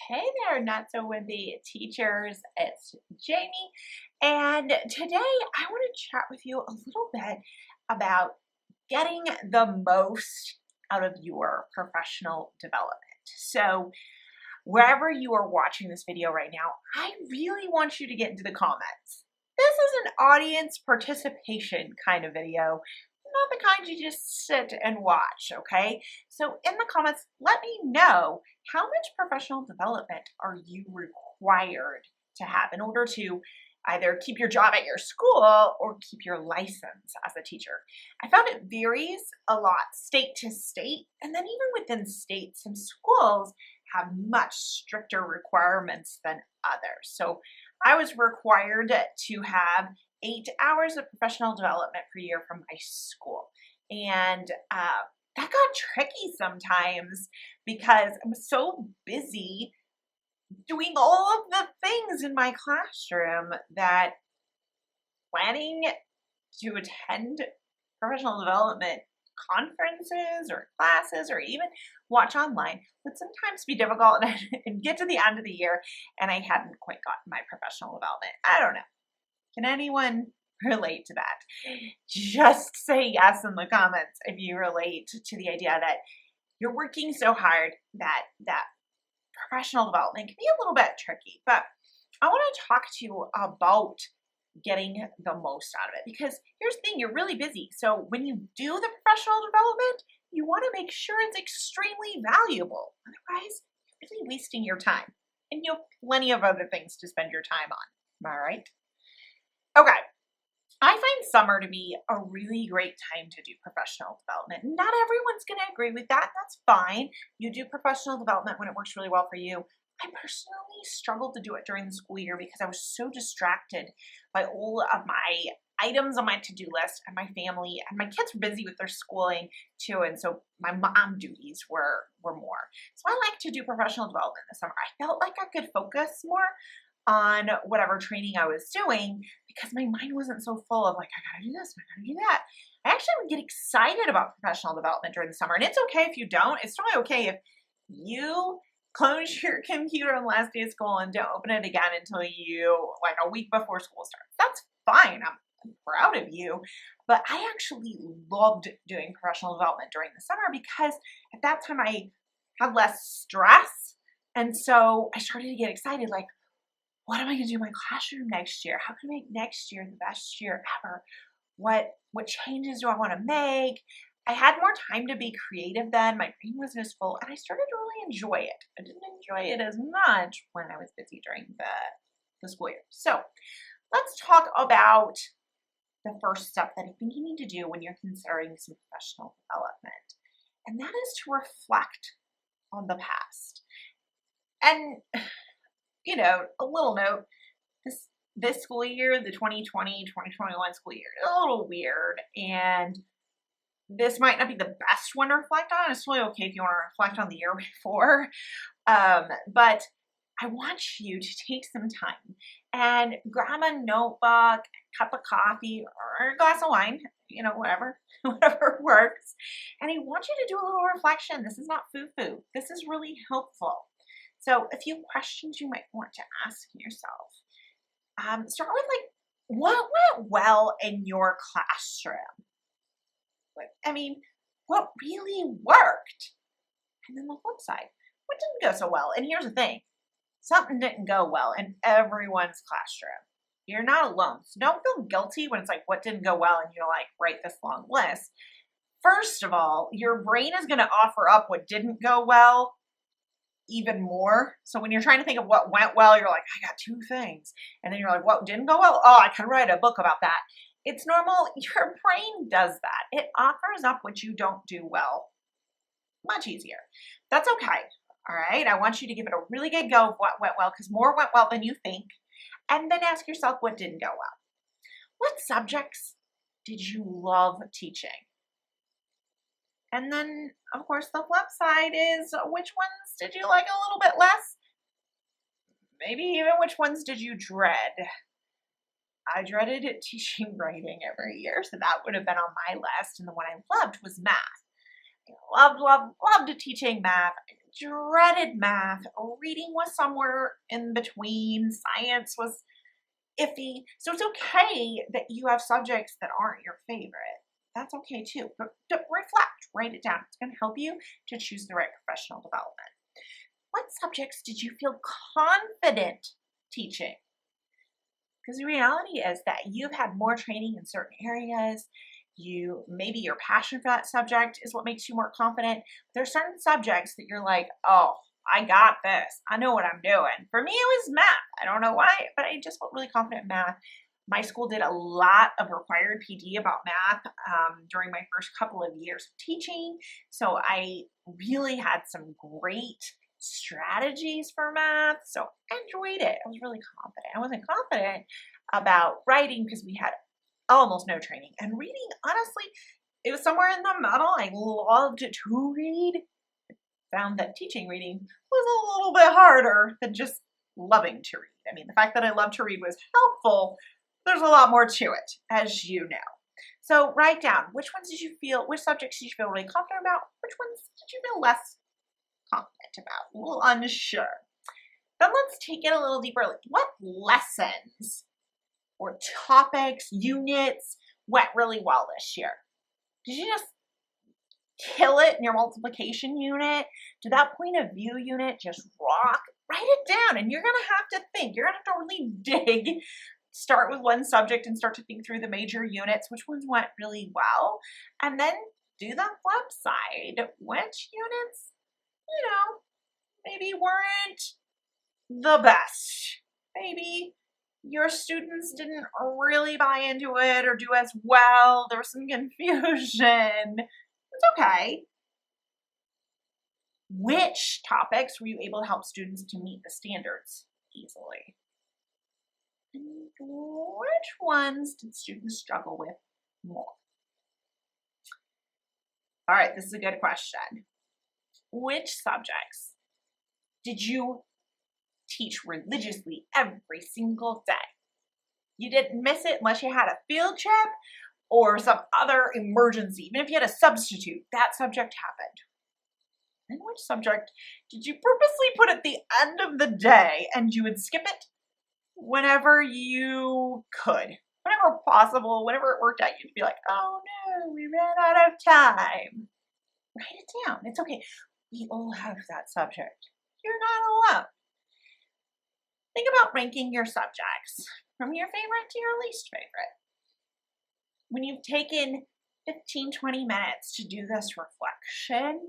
Hey there, Not So Wimpy Teachers. It's Jamie, and today I want to chat with you a little bit about getting the most out of your professional development. So, wherever you are watching this video right now, I really want you to get into the comments. This is an audience participation kind of video, not the kind you just sit and watch, okay? So in the comments, let me know how much professional development are you required to have in order to either keep your job at your school or keep your license as a teacher. I found it varies a lot state to state, and then even within states, some schools have much stricter requirements than others. So I was required to have 8 hours of professional development per year from my school. And that got tricky sometimes because I'm so busy doing all of the things in my classroom that planning to attend professional development conferences or classes or even watch online would sometimes be difficult and get to the end of the year and I hadn't quite gotten my professional development. I don't know. Can anyone relate to that? Just say yes in the comments if you relate to the idea that you're working so hard that professional development can be a little bit tricky. But I want to talk to you about getting the most out of it, because here's the thing, you're really busy. So when you do the professional development, you want to make sure it's extremely valuable. Otherwise, you're really wasting your time. And you have plenty of other things to spend your time on. Am I right? Okay. I find summer to be a really great time to do professional development. Not everyone's going to agree with that. That's fine. You do professional development when it works really well for you. I personally struggled to do it during the school year because I was so distracted by all of my items on my to-do list and my family, and my kids were busy with their schooling too, and so my mom duties were more. So I like to do professional development this summer. I felt like I could focus more on whatever training I was doing because my mind wasn't so full of like, I gotta do this, I gotta do that. I actually would get excited about professional development during the summer, and it's okay if you don't. It's totally okay if you close your computer on the last day of school and don't open it again until like a week before school starts. That's fine. I'm proud of you. But I actually loved doing professional development during the summer because at that time I had less stress. And so I started to get excited, like, what am I going to do in my classroom next year? How can I make next year the best year ever? What changes do I want to make? I had more time to be creative then. My brain wasn't as full, and I started to really enjoy it. I didn't enjoy it as much when I was busy during the school year. So let's talk about the first step that I think you need to do when you're considering some professional development, and that is to reflect on the past. And a little note, this school year, the 2020-2021 school year, is a little weird, and this might not be the best one to reflect on. It's totally okay if you want to reflect on the year before, but I want you to take some time and grab a notebook, a cup of coffee, or a glass of wine, whatever works, and I want you to do a little reflection. This is not foo-foo. This is really helpful. So a few questions you might want to ask yourself. Start with what went well in your classroom? What really worked? And then the flip side, what didn't go so well? And here's the thing, something didn't go well in everyone's classroom. You're not alone. So don't feel guilty when it's like, what didn't go well? And you're like, write this long list. First of all, your brain is going to offer up what didn't go well even more. So when you're trying to think of what went well, you're like, I got 2 things. And then you're like, what didn't go well? Oh, I can write a book about that. It's normal. Your brain does that. It offers up what you don't do well much easier. That's okay. All right. I want you to give it a really good go of what went well, because more went well than you think. And then ask yourself what didn't go well. What subjects did you love teaching? And then, of course, the flip side is which ones did you like a little bit less? Maybe even which ones did you dread? I dreaded teaching writing every year, so that would have been on my list. And the one I loved was math. I loved teaching math. I dreaded math. Reading was somewhere in between. Science was iffy. So it's okay that you have subjects that aren't your favorite. That's okay too. But reflect, write it down. It's going to help you to choose the right professional development. What subjects did you feel confident teaching? Because the reality is that you've had more training in certain areas. Maybe your passion for that subject is what makes you more confident. There's certain subjects that you're like, oh, I got this. I know what I'm doing. For me, it was math. I don't know why, but I just felt really confident in math. My school did a lot of required PD about math during my first couple of years of teaching. So I really had some great strategies for math. So I enjoyed it. I was really confident. I wasn't confident about writing because we had almost no training. And reading, honestly, it was somewhere in the middle. I loved to read. I found that teaching reading was a little bit harder than just loving to read. I mean, the fact that I love to read was helpful. There's a lot more to it, as you know. So write down, which subjects did you feel really confident about? Which ones did you feel less confident about? A little unsure. Then let's take it a little deeper. Like, what lessons or topics, units went really well this year? Did you just kill it in your multiplication unit? Did that point of view unit just rock? Write it down, and you're going to have to think. You're going to have to really dig. Start with one subject and start to think through the major units, which ones went really well, and then do the flip side. Which units, maybe weren't the best. Maybe your students didn't really buy into it or do as well. There was some confusion. It's okay. Which topics were you able to help students to meet the standards easily? And which ones did students struggle with more? All right, this is a good question. Which subjects did you teach religiously every single day? You didn't miss it unless you had a field trip or some other emergency. Even if you had a substitute, that subject happened. And which subject did you purposely put at the end of the day and you would skip it whenever you could? Whenever possible, whenever it worked out, you'd be like, oh no, we ran out of time. Write it down. It's okay. We all have that subject. You're not alone. Think about ranking your subjects from your favorite to your least favorite. When you've taken 15-20 minutes to do this reflection,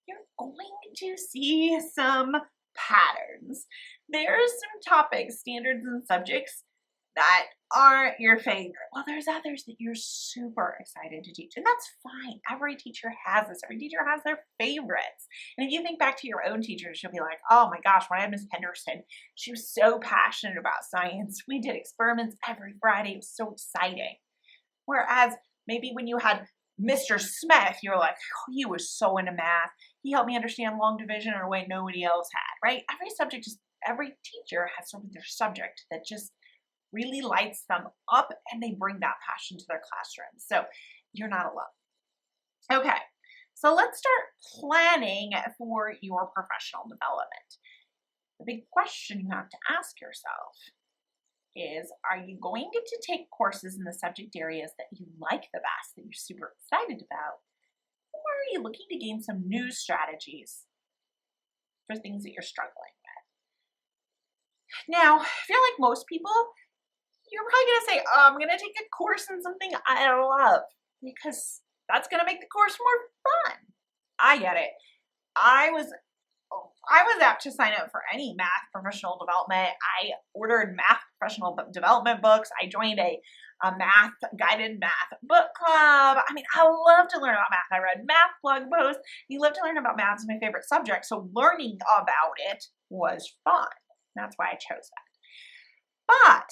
you're going to see some patterns. There's some topics, standards, and subjects that aren't your favorite. Well, there's others that you're super excited to teach, and that's fine. Every teacher has this. Every teacher has their favorites. And if you think back to your own teachers, you'll be like, oh my gosh, when I had Miss Henderson, she was so passionate about science. We did experiments every Friday. It was so exciting. Whereas maybe when you had Mr. Smith, you're like, oh, he was so into math. He helped me understand long division in a way nobody else had, right? Every teacher has sort of their subject that just really lights them up and they bring that passion to their classroom. So you're not alone. Okay, so let's start planning for your professional development. The big question you have to ask yourself is, are you going to take courses in the subject areas that you like the best, that you're super excited about? Or are you looking to gain some new strategies for things that you're struggling with? Now, I feel like most people, you're probably going to say, oh, I'm going to take a course in something I love because that's going to make the course more fun. I get it. I was apt to sign up for any math professional development. I ordered math professional development books. I joined a guided math book club. I mean, I love to learn about math. I read math blog posts. You love to learn about math. It's my favorite subject. So learning about it was fun. That's why I chose that. But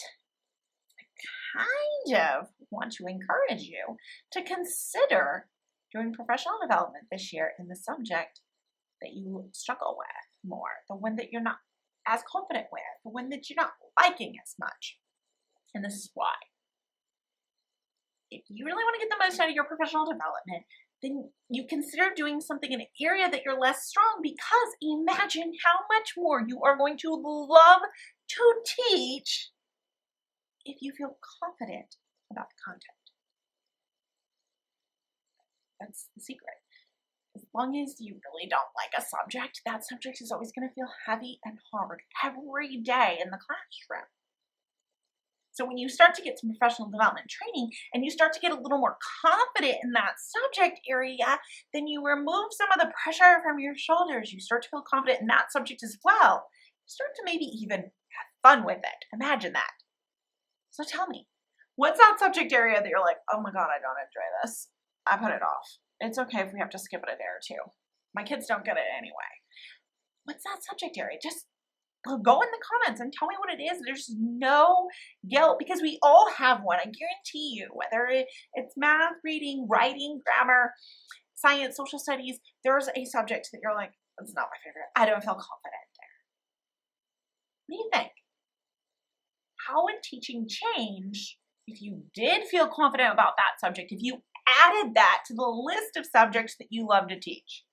I kind of want to encourage you to consider doing professional development this year in the subject that you struggle with more, the one that you're not as confident with, the one that you're not liking as much. And this is why. If you really want to get the most out of your professional development, then you consider doing something in an area that you're less strong, because imagine how much more you are going to love to teach if you feel confident about the content. That's the secret. As long as you really don't like a subject, that subject is always going to feel heavy and hard every day in the classroom. So when you start to get some professional development training and you start to get a little more confident in that subject area, then you remove some of the pressure from your shoulders. You start to feel confident in that subject as well. You start to maybe even have fun with it. Imagine that. So tell me, what's that subject area that you're like, oh my God, I don't enjoy this. I put it off. It's okay if we have to skip it a day or two. My kids don't get it anyway. What's that subject area? Just go in the comments and tell me what it is. There's no guilt, because we all have one. I guarantee you, whether it's math, reading, writing, grammar, science, social studies, there's a subject that you're like, it's not my favorite. I don't feel confident there. What do you think? How would teaching change if you did feel confident about that subject, if you added that to the list of subjects that you love to teach?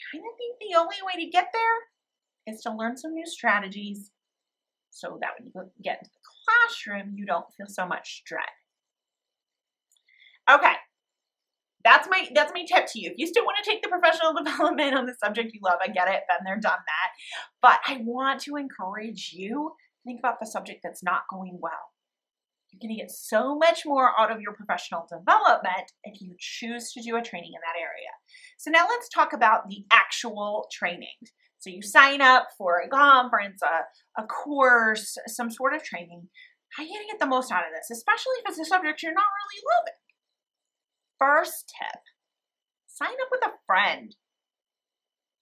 I kind of think the only way to get there is to learn some new strategies so that when you get into the classroom, you don't feel so much dread. Okay, that's my tip to you. If you still want to take the professional development on the subject you love, I get it, been there, done that. But I want to encourage you to think about the subject that's not going well. You're going to get so much more out of your professional development if you choose to do a training in that area. So now let's talk about the actual training. So you sign up for a conference, a course, some sort of training. How are you going to get the most out of this, especially if it's a subject you're not really loving? First tip, sign up with a friend.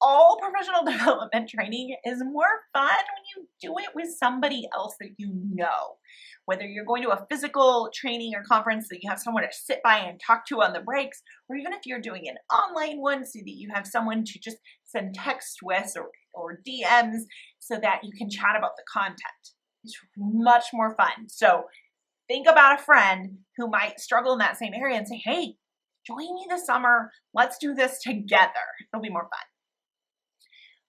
All professional development training is more fun when you do it with somebody else that you know. Whether you're going to a physical training or conference that you have someone to sit by and talk to on the breaks, or even if you're doing an online one so that you have someone to just send text with or DMs so that you can chat about the content. It's much more fun. So think about a friend who might struggle in that same area and say, hey, join me this summer. Let's do this together. It'll be more fun.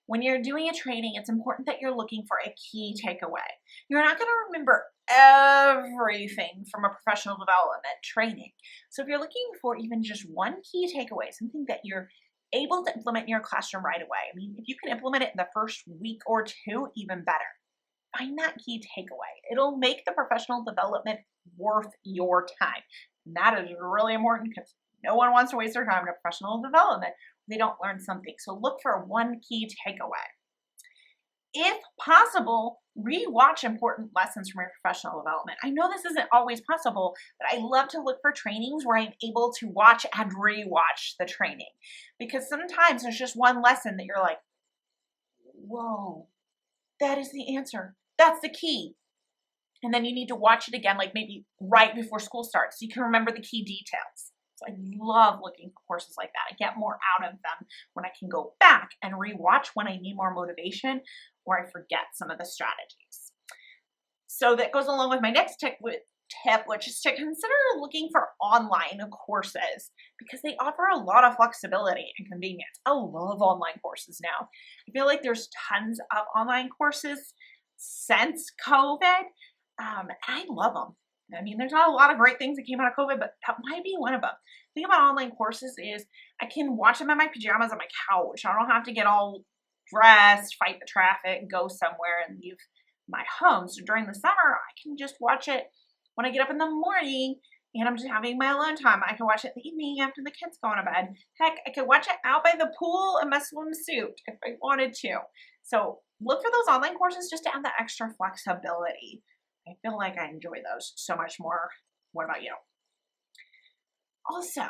When you're doing a training, it's important that you're looking for a key takeaway. You're not going to remember everything from a professional development training. So if you're looking for even just one key takeaway, something that you're able to implement in your classroom right away, I mean, if you can implement it in the first week or two, even better. Find that key takeaway. It'll make the professional development worth your time. And that is really important because no one wants to waste their time in a professional development they don't learn something. So look for one key takeaway. If possible, rewatch important lessons from your professional development. I know this isn't always possible, but I love to look for trainings where I'm able to watch and rewatch the training. Because sometimes there's just one lesson that you're like, whoa, that is the answer. That's the key. And then you need to watch it again, like maybe right before school starts, so you can remember the key details. So I love looking for courses like that. I get more out of them when I can go back and rewatch when I need more motivation or I forget some of the strategies. So that goes along with my next tip, which is to consider looking for online courses because they offer a lot of flexibility and convenience. I love online courses now. I feel like there's tons of online courses since COVID. I love them. I mean, there's not a lot of great things that came out of COVID, but that might be one of them. The thing about online courses is I can watch them in my pajamas on my couch. I don't have to get all dressed, fight the traffic, go somewhere and leave my home. So during the summer, I can just watch it when I get up in the morning and I'm just having my alone time. I can watch it in the evening after the kids go to bed. Heck, I could watch it out by the pool in my swimsuit if I wanted to. So look for those online courses just to add that extra flexibility. I feel like I enjoy those so much more. What about you? Also,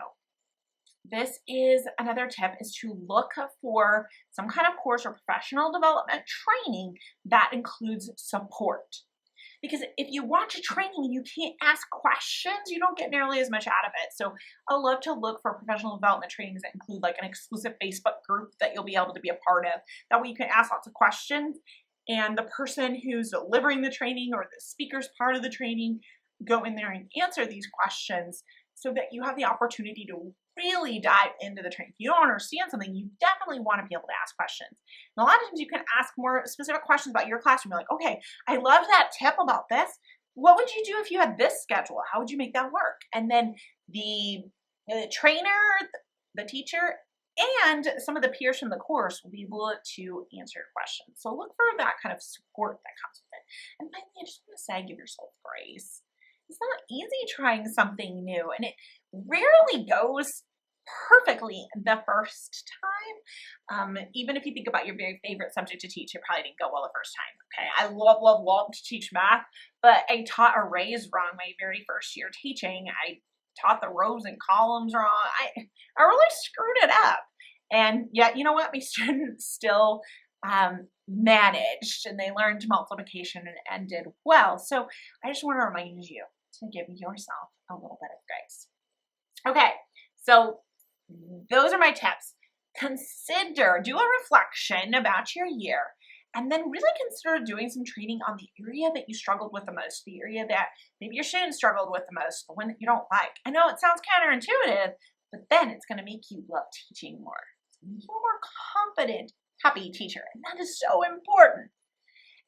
this is another tip is to look for some kind of course or professional development training that includes support. Because if you watch a training and you can't ask questions, you don't get nearly as much out of it. So I love to look for professional development trainings that include like an exclusive Facebook group that you'll be able to be a part of. That way you can ask lots of questions and the person who's delivering the training or the speaker's part of the training go in there and answer these questions so that you have the opportunity to really dive into the training. If you don't understand something, you definitely want to be able to ask questions. And a lot of times you can ask more specific questions about your classroom. You're like, okay, I love that tip about this. What would you do if you had this schedule? How would you make that work? And then the trainer, the teacher, and some of the peers from the course will be able to answer your questions. So look for that kind of support that comes with it. And finally, I just want to say, give yourself grace. It's not easy trying something new, and it rarely goes perfectly the first time. Even if you think about your very favorite subject to teach, it probably didn't go well the first time. Okay, I love to teach math, but I taught arrays wrong my very first year teaching. I taught the rows and columns wrong. I really screwed it up. And yet, you know what? My students still managed, and they learned multiplication and did well. So I just want to remind you to give yourself a little bit of grace. Okay, so those are my tips. Do a reflection about your year, and then really consider doing some training on the area that you struggled with the most, the area that maybe your students struggled with the most, the one that you don't like. I know it sounds counterintuitive, but then it's going to make you love teaching more. It's going to make you a more confident, happy teacher, and that is so important.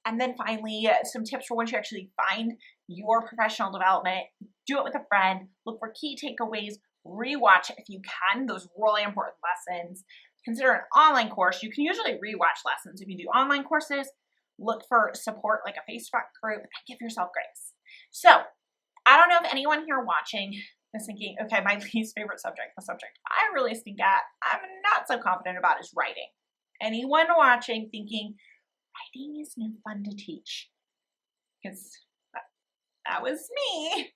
And then finally, some tips for once you actually find your professional development. Do it with a friend. Look for key takeaways. Rewatch if you can, those really important lessons. Consider an online course. You can usually rewatch lessons. If you do online courses, look for support like a Facebook group, and give yourself grace. So I don't know if anyone here watching is thinking, okay, my least favorite subject, the subject I really stink at, I'm not so confident about, is writing. Anyone watching thinking, writing is no fun to teach? Because that was me.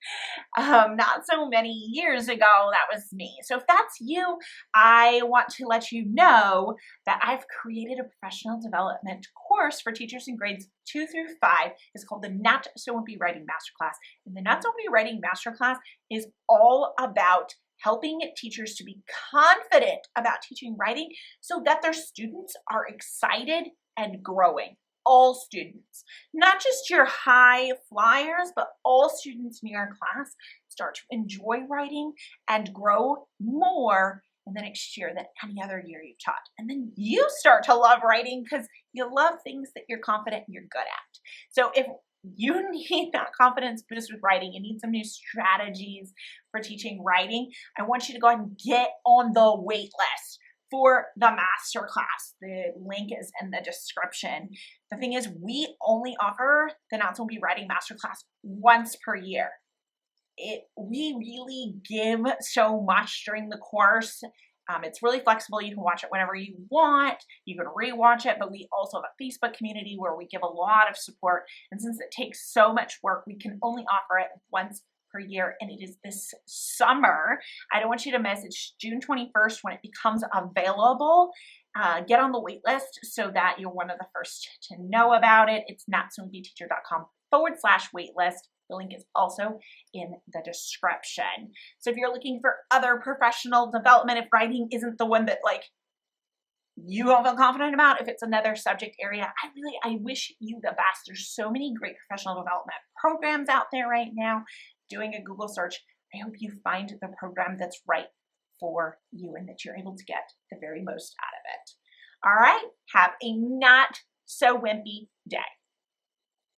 Not so many years ago, that was me. So if that's you, I want to let you know that I've created a professional development course for teachers in grades 2 through 5. It's called the Not So Wimpy Writing Masterclass. And the Not So Wimpy Writing Masterclass is all about helping teachers to be confident about teaching writing so that their students are excited and growing. All students, not just your high flyers, but all students in your class start to enjoy writing and grow more in the next year than any other year you've taught. And then you start to love writing because you love things that you're confident and you're good at. So if you need that confidence boost with writing, you need some new strategies for teaching writing, I want you to go ahead and get on the wait list for the masterclass. The link is in the description. The thing is, we only offer the Not So Wimpy Writing Masterclass once per year. We really give so much during the course. It's really flexible. You can watch it whenever you want. You can rewatch it, but we also have a Facebook community where we give a lot of support. And since it takes so much work, we can only offer it once per year, and it is this summer. I don't want you to miss. It's June 21st when it becomes available. Get on the wait list so that you're one of the first to know about it. It's notsowimpyteacher.com/waitlist. The link is also in the description. So if you're looking for other professional development, if writing isn't the one that you don't feel confident about, if it's another subject area, I wish you the best. There's so many great professional development programs out there right now. Doing a Google search, I hope you find the program that's right for you and that you're able to get the very most out of it. All right, have a not so wimpy day.